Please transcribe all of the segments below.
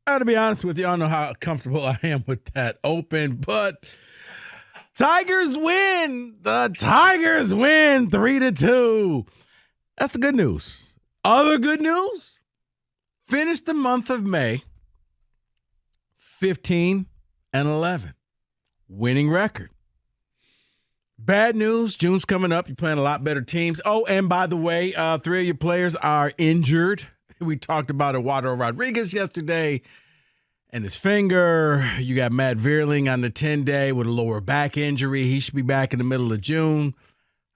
To be honest with you, I don't know how comfortable I am with that open, but Tigers win. The Tigers win 3-2. That's the good news. Other good news, finished the month of May 15-11. Winning record. Bad news, June's coming up. You're playing a lot better teams. Oh, and by the way, 3 of your players are injured. We talked about Eduardo Rodriguez yesterday and his finger. You got Matt Vierling on the 10-day with a lower back injury. He should be back in the middle of June.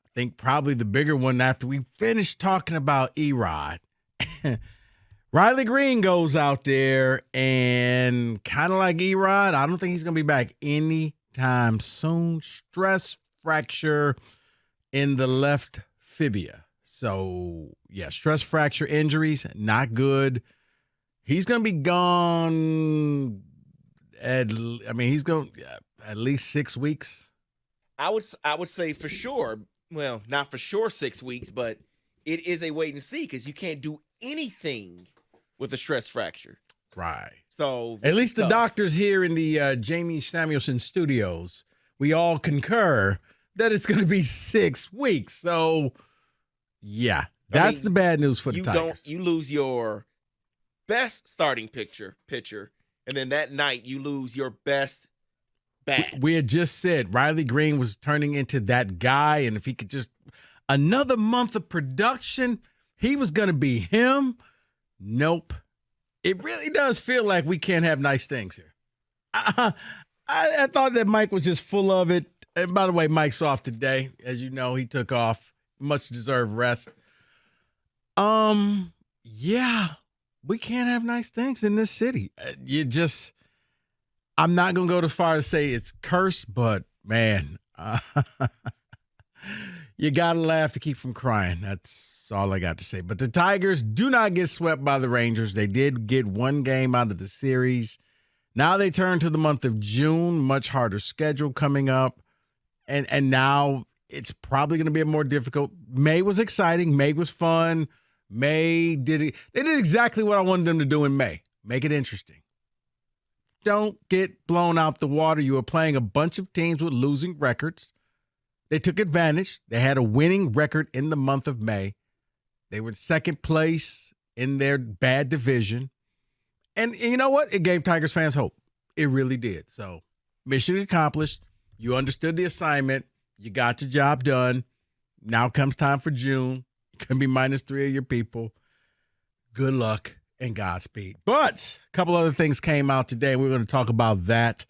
I think probably the bigger one after we finish talking about Erod. Riley Green goes out there and kind of like Erod, I don't think he's going to be back anytime soon. Stress fracture in the left fibia. So, yeah, stress fracture injuries, not good. He's going to be gone he's going at least 6 weeks. I would say for sure. Well, not for sure 6 weeks, but it is a wait and see because you can't do anything with a stress fracture. Right. So at least the doctors here in the Jamie Samuelson studios, we all concur that it's going to be 6 weeks. So, yeah, that's the bad news for the Tigers. You lose your best starting pitcher, and then that night you lose your best bat. We had just said Riley Green was turning into that guy, and if he could just another month of production, he was going to be him. Nope. It really does feel like we can't have nice things here. I thought that Mike was just full of it. And by the way, Mike's off today. As you know, he took off. Much deserved rest. Yeah, we can't have nice things in this city. I'm not going to go as far as say it's cursed, but man, you got to laugh to keep from crying. That's all I got to say. But the Tigers do not get swept by the Rangers. They did get one game out of the series. Now they turn to the month of June, much harder schedule coming up. And now it's probably going to be a more difficult. May was exciting. May was fun. They did exactly what I wanted them to do in May. Make it interesting. Don't get blown out the water. You were playing a bunch of teams with losing records. They took advantage. They had a winning record in the month of May. They were in second place in their bad division. And you know what? It gave Tigers fans hope. It really did. So mission accomplished. You understood the assignment. You got the job done. Now comes time for June. You're going to be minus 3 of your people. Good luck and Godspeed. But a couple other things came out today. We're going to talk about that.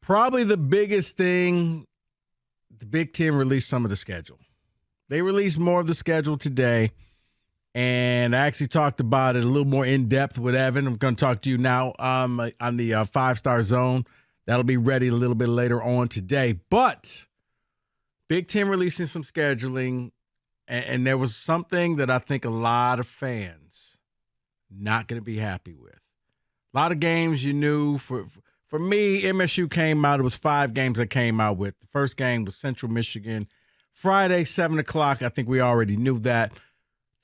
Probably the biggest thing, the Big Ten released some of the schedule. They released more of the schedule today. And I actually talked about it a little more in depth with Evan. I'm going to talk to you now on the 5-star zone. That'll be ready a little bit later on today. But Big Ten releasing some scheduling, and there was something that I think a lot of fans not going to be happy with. A lot of games you knew. For me, MSU came out. It was 5 games I came out with. The first game was Central Michigan. Friday, 7 o'clock. I think we already knew that.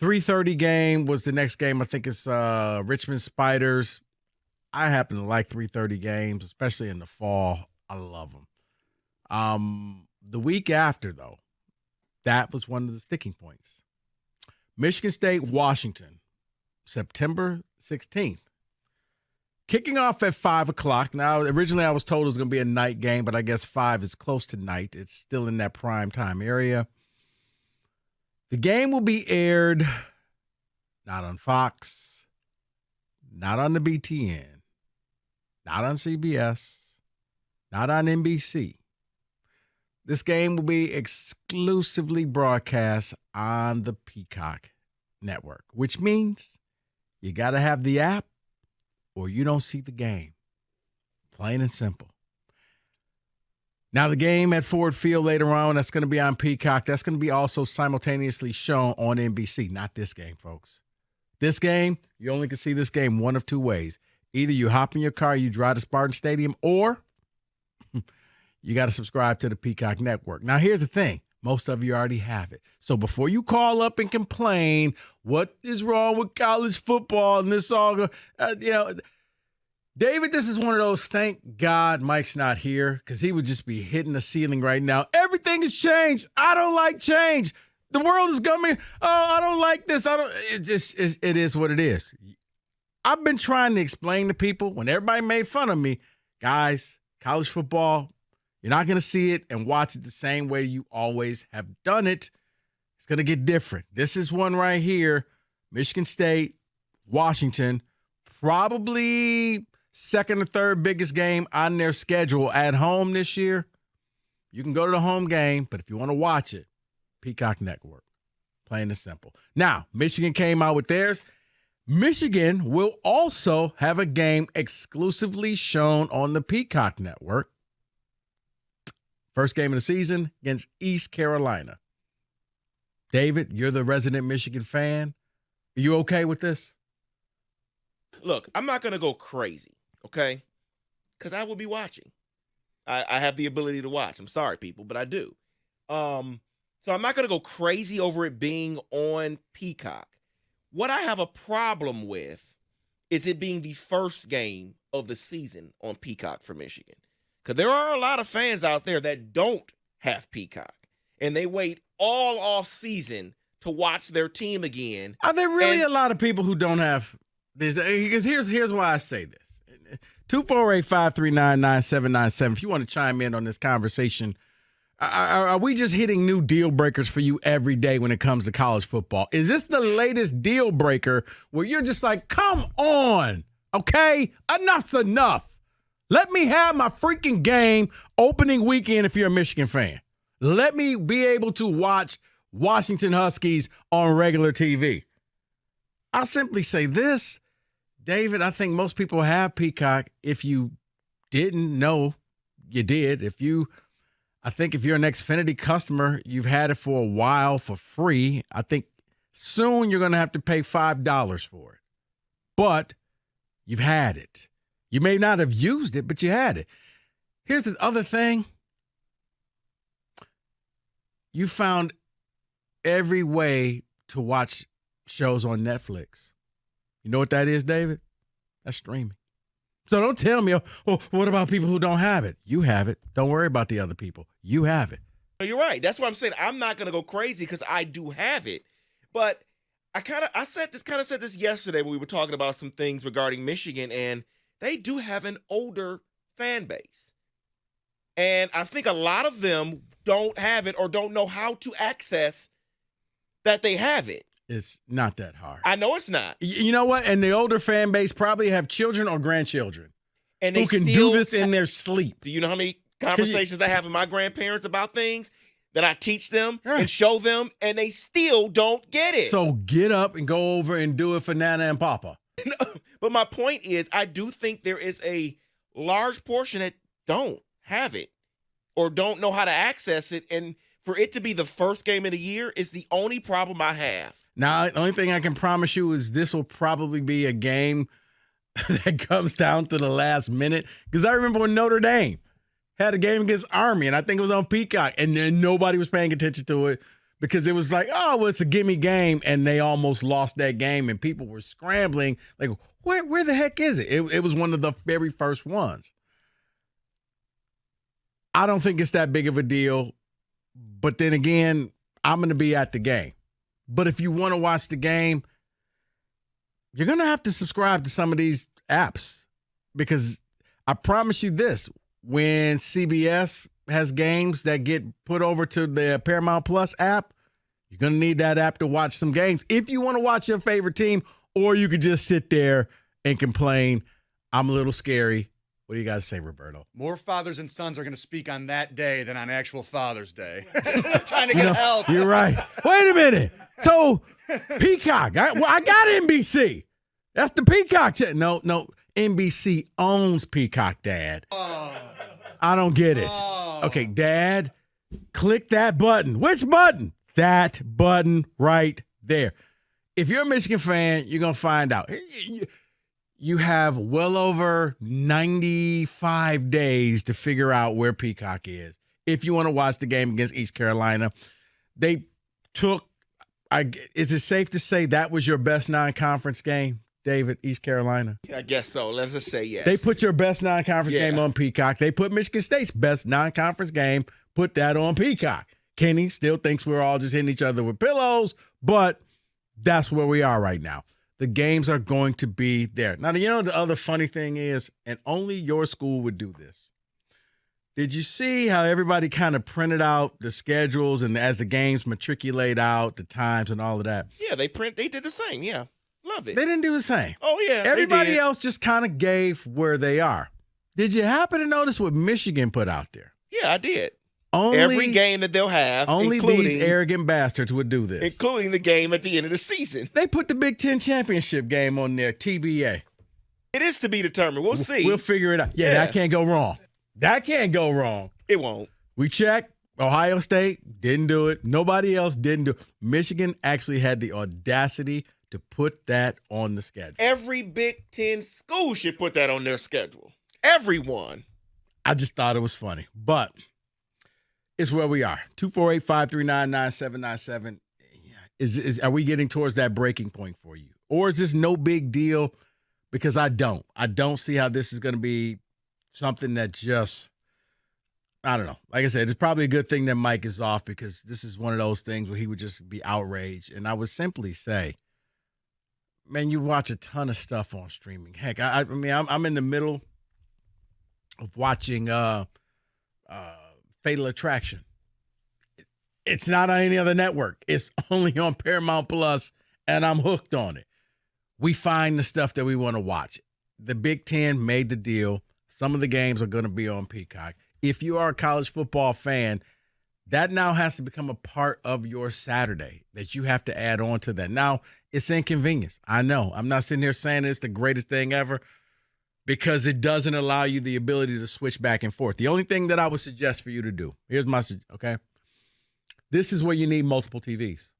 3:30 game was the next game. I think it's Richmond Spiders. I happen to like 3:30 games, especially in the fall. I love them. The week after, though, that was one of the sticking points. Michigan State, Washington, September 16th. Kicking off at 5 o'clock. Now, originally I was told it was going to be a night game, but I guess 5 is close to night. It's still in that prime time area. The game will be aired not on Fox, not on the BTN, not on CBS, not on NBC. This game will be exclusively broadcast on the Peacock network, which means you got to have the app or you don't see the game. Plain and simple. Now, the game at Ford Field later on, that's going to be on Peacock. That's going to be also simultaneously shown on NBC. Not this game, folks. This game, you only can see this game one of two ways. Either you hop in your car, you drive to Spartan Stadium, or you got to subscribe to the Peacock Network. Now, here's the thing. Most of you already have it. So before you call up and complain, what is wrong with college football and this all, David, this is one of those, thank God Mike's not here because he would just be hitting the ceiling right now. Everything has changed. I don't like change. The world is coming. Oh, I don't like this. It is what it is. I've been trying to explain to people when everybody made fun of me, guys, college football, you're not going to see it and watch it the same way you always have done it. It's going to get different. This is one right here. Michigan State, Washington, probably second or third biggest game on their schedule at home this year. You can go to the home game, but if you want to watch it, Peacock Network. Plain and simple. Now, Michigan came out with theirs. Michigan will also have a game exclusively shown on the Peacock Network. First game of the season against East Carolina. David, you're the resident Michigan fan. Are you okay with this? Look, I'm not going to go crazy, okay? Because I will be watching. I have the ability to watch. I'm sorry, people, but I do. So I'm not going to go crazy over it being on Peacock. What I have a problem with is it being the first game of the season on Peacock for Michigan. Because there are a lot of fans out there that don't have Peacock, and they wait all off season to watch their team again. Are there really a lot of people who don't have this? Because here's why I say this. 248-539-9797. If you want to chime in on this conversation, are we just hitting new deal breakers for you every day when it comes to college football? Is this the latest deal breaker where you're just like, come on, okay? Enough's enough. Let me have my freaking game opening weekend if you're a Michigan fan. Let me be able to watch Washington Huskies on regular TV. I'll simply say this, David, I think most people have Peacock. If you didn't know, you did. I think if you're an Xfinity customer, you've had it for a while for free. I think soon you're going to have to pay $5 for it. But you've had it. You may not have used it, but you had it. Here's the other thing. You found every way to watch shows on Netflix. You know what that is, David? That's streaming. So don't tell me, oh, what about people who don't have it? You have it. Don't worry about the other people. You have it. You're right. That's what I'm saying. I'm not going to go crazy because I do have it. But I said this yesterday when we were talking about some things regarding Michigan, and they do have an older fan base. And I think a lot of them don't have it or don't know how to access that they have it. It's not that hard. I know it's not. You know what? And the older fan base probably have children or grandchildren and they who can do this in their sleep. Do you know how many conversations I have with my grandparents about things that I teach them and show them, and they still don't get it? So get up and go over and do it for Nana and Papa. But my point is, I do think there is a large portion that don't have it or don't know how to access it. And for it to be the first game of the year is the only problem I have. Now, the only thing I can promise you is this will probably be a game that comes down to the last minute. Because I remember when Notre Dame had a game against Army, and I think it was on Peacock, and then nobody was paying attention to it because it was like, oh, well, it's a gimme game, and they almost lost that game, and people were scrambling. Like, where the heck is it? It was one of the very first ones. I don't think it's that big of a deal. But then again, I'm going to be at the game. But if you want to watch the game, you're going to have to subscribe to some of these apps because I promise you this, when CBS has games that get put over to the Paramount Plus app, you're going to need that app to watch some games if you want to watch your favorite team, or you could just sit there and complain, I'm a little scary. What do you guys say, Roberto? More fathers and sons are going to speak on that day than on actual Father's Day. Trying to get help. You're right. Wait a minute. So, Peacock. I got NBC. That's the Peacock. No. NBC owns Peacock, Dad. Oh. I don't get it. Oh. Okay, Dad, click that button. Which button? That button right there. If you're a Michigan fan, you're going to find out. You have well over 95 days to figure out where Peacock is. If you want to watch the game against East Carolina, They took, is it safe to say that was your best non-conference game, David, East Carolina? I guess so. Let's just say yes. They put your best non-conference game on Peacock. They put Michigan State's best non-conference game, put that on Peacock. Kenny still thinks we're all just hitting each other with pillows, but that's where we are right now. The games are going to be there. Now, you know the other funny thing is, and only your school would do this. Did you see how everybody kind of printed out the schedules and as the games matriculate out, the times and all of that? Yeah, they did the same. Yeah. Love it. They didn't do the same. Oh, yeah. Everybody else just kind of gave where they are. Did you happen to notice what Michigan put out there? Yeah, I did. Every game that they'll have. Only these arrogant bastards would do this. Including the game at the end of the season. They put the Big Ten championship game on there, TBA. It is to be determined. We'll see. We'll figure it out. Yeah, that can't go wrong. That can't go wrong. It won't. We checked. Ohio State didn't do it. Nobody else didn't do it. Michigan actually had the audacity to put that on the schedule. Every Big Ten school should put that on their schedule. Everyone. I just thought it was funny. But it's where we are. 248-539-9797. Are we getting towards that breaking point for you? Or is this no big deal? Because I don't see how this is going to be something that just, I don't know. Like I said, it's probably a good thing that Mike is off because this is one of those things where he would just be outraged. And I would simply say, man, you watch a ton of stuff on streaming. Heck, I mean, I'm in the middle of watching Fatal Attraction. It's not on any other network. It's only on Paramount Plus, and I'm hooked on it. We find the stuff that we want to watch. The Big Ten made the deal. Some of the games are going to be on Peacock. If you are a college football fan, that now has to become a part of your Saturday that you have to add on to that. Now, it's inconvenience. I know. I'm not sitting here saying it's the greatest thing ever because it doesn't allow you the ability to switch back and forth. The only thing that I would suggest for you to do, here's my, okay? This is where you need multiple TVs.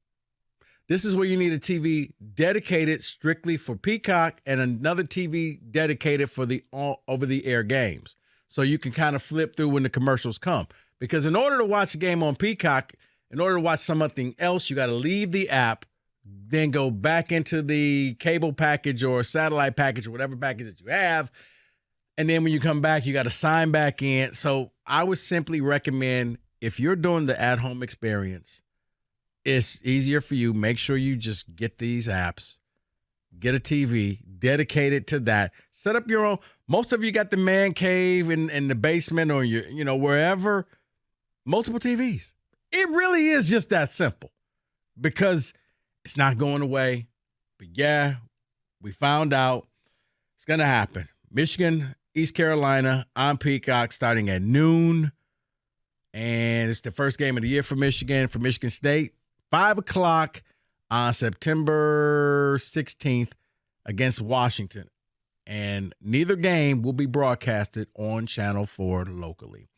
This is where you need a TV dedicated strictly for Peacock and another TV dedicated for the over-the-air games. So you can kind of flip through when the commercials come. Because in order to watch a game on Peacock, in order to watch something else, you got to leave the app, then go back into the cable package or satellite package or whatever package that you have. And then when you come back, you got to sign back in. So I would simply recommend, if you're doing the at-home experience, it's easier for you. Make sure you just get these apps, get a TV dedicated to that. Set up your own. Most of you got the man cave in the basement or wherever. Multiple TVs. It really is just that simple because it's not going away. But yeah, we found out it's going to happen. Michigan, East Carolina on Peacock starting at noon. And it's the first game of the year for Michigan State. 5 o'clock on September 16th against Washington. And neither game will be broadcasted on Channel 4 locally.